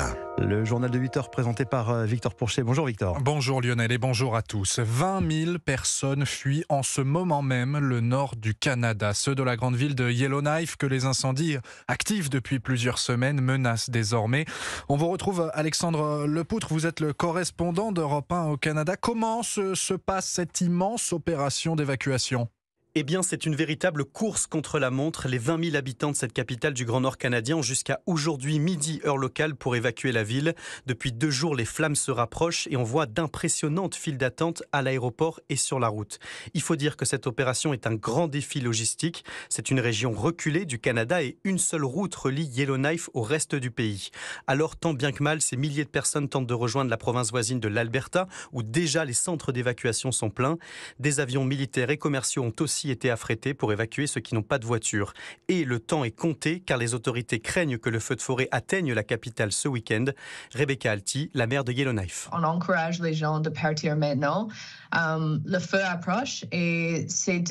matin. Le journal de 8h présenté par Victor Pourchet. Bonjour Victor. Bonjour Lionel et bonjour à tous. 20 000 personnes fuient en ce moment même le nord du Canada. Ceux de la grande ville de Yellowknife que les incendies actifs depuis plusieurs semaines menacent désormais. On vous retrouve Alexandre Lepoutre, vous êtes le correspondant d'Europe 1 au Canada. Comment se passe cette immense opération d'évacuation ? Eh bien, c'est une véritable course contre la montre. Les 20 000 habitants de cette capitale du Grand Nord canadien ont jusqu'à aujourd'hui midi, heure locale, pour évacuer la ville. Depuis 2 jours, les flammes se rapprochent et on voit d'impressionnantes files d'attente à l'aéroport et sur la route. Il faut dire que cette opération est un grand défi logistique. C'est une région reculée du Canada et une seule route relie Yellowknife au reste du pays. Alors, tant bien que mal, ces milliers de personnes tentent de rejoindre la province voisine de l'Alberta, où déjà les centres d'évacuation sont pleins. Des avions militaires et commerciaux ont aussi été affrétés pour évacuer ceux qui n'ont pas de voiture. Et le temps est compté car les autorités craignent que le feu de forêt atteigne la capitale ce week-end. Rebecca Alty, la maire de Yellowknife. On encourage les gens de partir maintenant. Le feu approche et c'est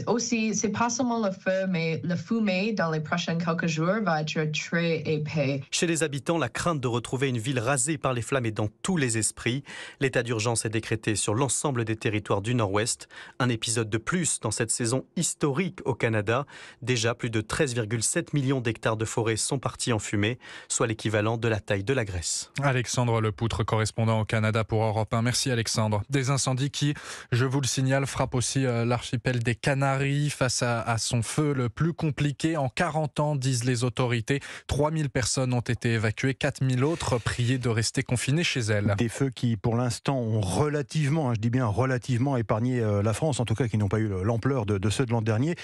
pas seulement le feu, mais le fumée dans les prochains quelques jours va être très épais. Chez les habitants, la crainte de retrouver une ville rasée par les flammes est dans tous les esprits. L'état d'urgence est décrété sur l'ensemble des territoires du Nord-Ouest. Un épisode de plus dans cette saison historique au Canada. Déjà, plus de 13,7 millions d'hectares de forêt sont partis en fumée, soit l'équivalent de la taille de la Grèce. Alexandre Lepoutre, correspondant au Canada pour Europe 1. Merci Alexandre. Des incendies qui, je vous le signale, frappent aussi l'archipel des Canaries face à son feu le plus compliqué en 40 ans, disent les autorités. 3000 personnes ont été évacuées, 4000 autres priées de rester confinées chez elles. Des feux qui, pour l'instant, ont relativement, je dis bien relativement, épargné la France, en tout cas qui n'ont pas eu l'ampleur de ceux de l'an dernier.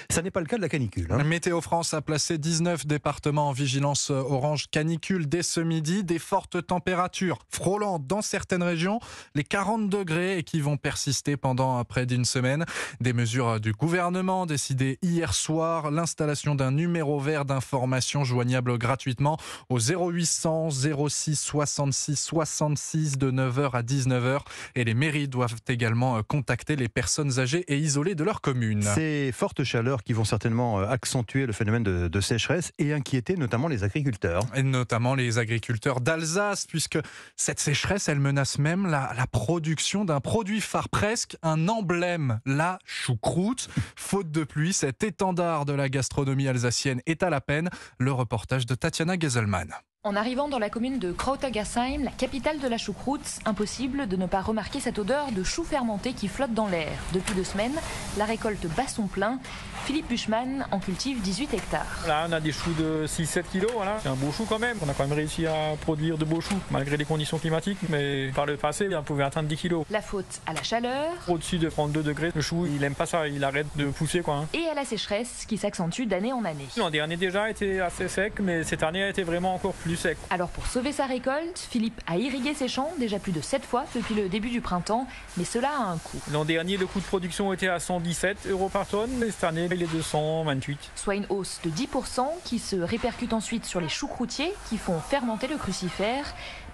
Ça n'est pas le cas de la canicule. Météo France a placé 19 départements en vigilance orange canicule dès ce midi. Des fortes températures frôlant dans certaines régions les 40 degrés et qui vont persister pendant près d'une semaine. Des mesures du gouvernement décidées hier soir. L'installation d'un numéro vert d'information joignable gratuitement au 0800 06 66 66 de 9h à 19h. Et les mairies doivent également contacter les personnes âgées et isolées de leur commune. Ces fortes chaleurs qui vont certainement accentuer le phénomène de sécheresse et inquiéter notamment les agriculteurs. Et notamment les agriculteurs d'Alsace, puisque cette sécheresse, elle menace même la production d'un produit phare, presque un emblème, la choucroute. Faute de pluie, cet étendard de la gastronomie alsacienne est à la peine. Le reportage de Tatiana Geselman. En arrivant dans la commune de Krautergasheim, la capitale de la choucroute, impossible de ne pas remarquer cette odeur de chou fermenté qui flotte dans l'air. Depuis 2 semaines, la récolte bat son plein. Philippe Buchmann en cultive 18 hectares. Là, on a des choux de 6-7 kilos, voilà. C'est un beau chou quand même. On a quand même réussi à produire de beaux choux, malgré les conditions climatiques, mais par le passé, on pouvait atteindre 10 kilos. La faute à la chaleur. Au-dessus de 32 degrés, le chou, il aime pas ça, il arrête de pousser, quoi. Et à la sécheresse qui s'accentue d'année en année. L'an dernier déjà était assez sec, mais cette année a été vraiment encore plus sec. Alors pour sauver sa récolte, Philippe a irrigué ses champs déjà plus de 7 fois depuis le début du printemps, mais cela a un coût. L'an dernier, le coût de production était à 117 € par tonne, et cette année, il est 228. Soit une hausse de 10% qui se répercute ensuite sur les choucroutiers qui font fermenter le crucifère.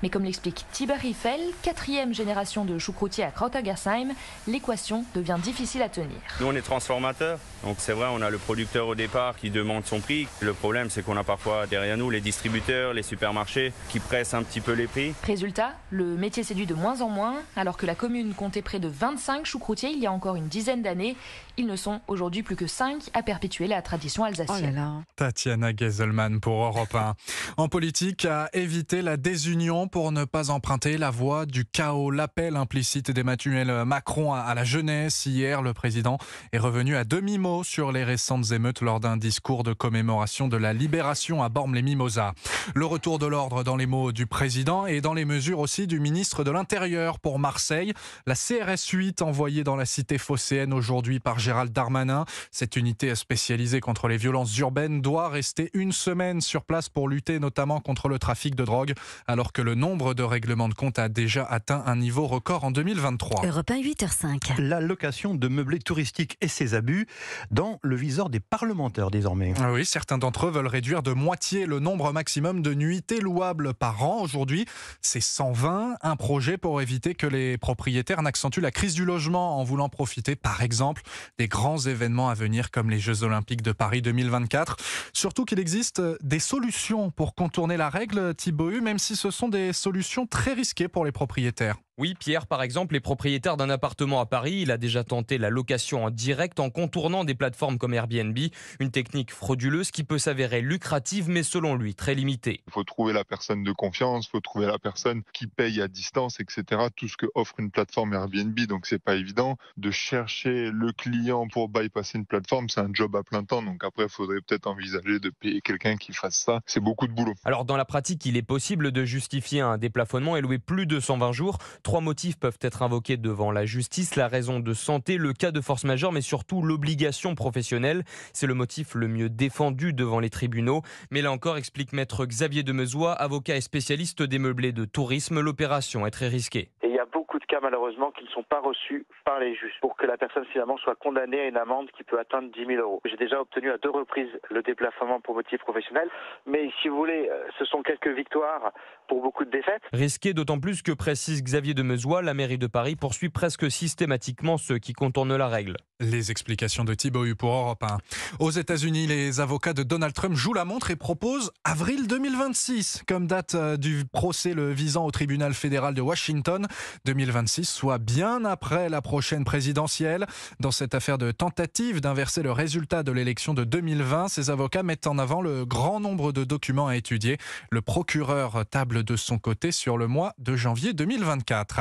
Mais comme l'explique Thibaut Riffel, 4e génération de choucroutiers à Krautergasheim, l'équation devient difficile à tenir. Nous, on est transformateurs, donc c'est vrai, on a le producteur au départ qui demande son prix. Le problème, c'est qu'on a parfois derrière nous les distributeurs, les supermarchés qui pressent un petit peu les prix. Résultat, le métier séduit de moins en moins. Alors que la commune comptait près de 25 choucroutiers il y a encore une dizaine d'années, ils ne sont aujourd'hui plus que 5 à perpétuer la tradition alsacienne. Tatiana Geselman pour Europe 1. En politique, à éviter la désunion pour ne pas emprunter la voie du chaos. L'appel implicite d'Emmanuel Macron à la jeunesse. Hier, le président est revenu à demi-mot sur les récentes émeutes lors d'un discours de commémoration de la libération à Bormes-les-Mimosas. Le retour de l'ordre dans les mots du président et dans les mesures aussi du ministre de l'Intérieur pour Marseille. La CRS 8 envoyée dans la cité phocéenne aujourd'hui par Gérald Darmanin. Cette unité spécialisée contre les violences urbaines doit rester 1 semaine sur place pour lutter notamment contre le trafic de drogue, alors que le nombre de règlements de compte a déjà atteint un niveau record en 2023. Europe 1, 8h05. La location de meublés touristiques et ses abus dans le viseur des parlementaires désormais. Oui, certains d'entre eux veulent réduire de moitié le nombre maximum de nuits nuitées louables par an. Aujourd'hui, c'est 120. Un projet pour éviter que les propriétaires n'accentuent la crise du logement en voulant profiter, par exemple, des grands événements à venir comme les Jeux Olympiques de Paris 2024. Surtout qu'il existe des solutions pour contourner la règle, Thibaut Hu, même si ce sont des solutions très risquées pour les propriétaires. Oui, Pierre, par exemple, est propriétaire d'un appartement à Paris. Il a déjà tenté la location en direct en contournant des plateformes comme Airbnb. Une technique frauduleuse qui peut s'avérer lucrative, mais selon lui, très limitée. Il faut trouver la personne de confiance, il faut trouver la personne qui paye à distance, etc. Tout ce que offre une plateforme Airbnb, donc c'est pas évident. De chercher le client pour bypasser une plateforme, c'est un job à plein temps. Donc après, il faudrait peut-être envisager de payer quelqu'un qui fasse ça. C'est beaucoup de boulot. Alors dans la pratique, il est possible de justifier un déplafonnement et louer plus de 120 jours. 3 motifs peuvent être invoqués devant la justice, la raison de santé, le cas de force majeure, mais surtout l'obligation professionnelle. C'est le motif le mieux défendu devant les tribunaux. Mais là encore, explique maître Xavier Demezois, avocat et spécialiste des meublés de tourisme, l'opération est très risquée. Et il y a beaucoup de cas malheureusement qui ne sont pas reçus par les juges pour que la personne finalement soit condamnée à une amende qui peut atteindre 10 000 euros. J'ai déjà obtenu à 2 reprises le déplafonnement pour motif professionnel, mais si vous voulez, ce sont quelques victoires pour beaucoup de défaites. Risqué d'autant plus que, précise Xavier Demezois, la mairie de Paris poursuit presque systématiquement ceux qui contournent la règle. Les explications de Thibaut Hu pour Europe 1. Aux États-Unis, les avocats de Donald Trump jouent la montre et proposent avril 2026 comme date du procès le visant au tribunal fédéral de Washington. 2026, soit bien après la prochaine présidentielle. Dans cette affaire de tentative d'inverser le résultat de l'élection de 2020, ces avocats mettent en avant le grand nombre de documents à étudier. Le procureur table de son côté sur le mois de janvier 2024.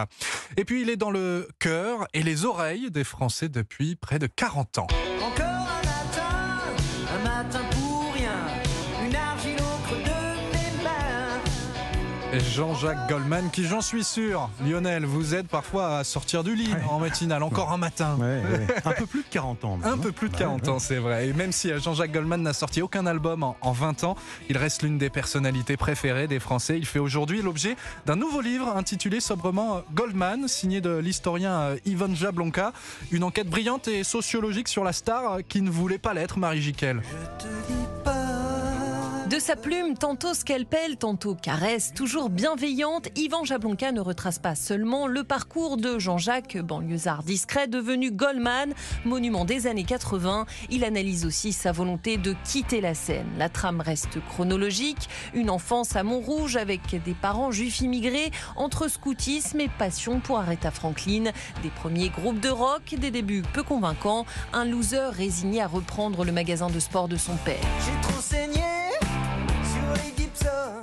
Et puis il est dans le cœur et les oreilles des Français depuis près de 40 ans. Encore un matin pour rien, une argile au creux de mes mains. Jean-Jacques Goldman, qui, j'en suis sûr, Lionel, vous aide parfois à sortir du lit en matinale, encore un matin. Ouais. Un peu plus de 40 ans. Un peu plus de 40 ans, c'est vrai. Et même si Jean-Jacques Goldman n'a sorti aucun album en 20 ans, il reste l'une des personnalités préférées des Français. Il fait aujourd'hui l'objet d'un nouveau livre intitulé sobrement Goldman, signé de l'historien Ivan Jablonka. Une enquête brillante et sociologique sur la star qui ne voulait pas l'être, Marie Jiquel. De sa plume, tantôt scalpel, tantôt caresse, toujours bienveillante, Ivan Jablonka ne retrace pas seulement le parcours de Jean-Jacques, banlieusard discret, devenu Goldman, monument des années 80. Il analyse aussi sa volonté de quitter la scène. La trame reste chronologique, une enfance à Montrouge avec des parents juifs immigrés, entre scoutisme et passion pour Aretha Franklin. Des premiers groupes de rock, des débuts peu convaincants, un loser résigné à reprendre le magasin de sport de son père. J'ai trop saigné.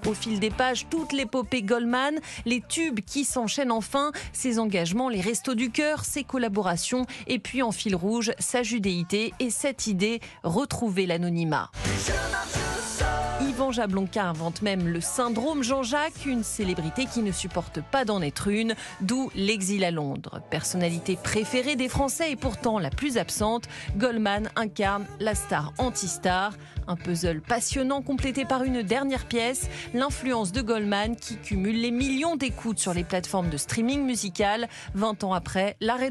Au fil des pages, toute l'épopée Goldman, les tubes qui s'enchaînent enfin, ses engagements, les restos du cœur, ses collaborations, et puis en fil rouge, sa judéité et cette idée, retrouver l'anonymat. Ivan Jablonka invente même le syndrome Jean-Jacques, une célébrité qui ne supporte pas d'en être une, d'où l'exil à Londres. Personnalité préférée des Français et pourtant la plus absente, Goldman incarne la star anti-star. Un puzzle passionnant complété par une dernière pièce, l'influence de Goldman qui cumule les millions d'écoutes sur les plateformes de streaming musical. 20 ans après, l'arrêt de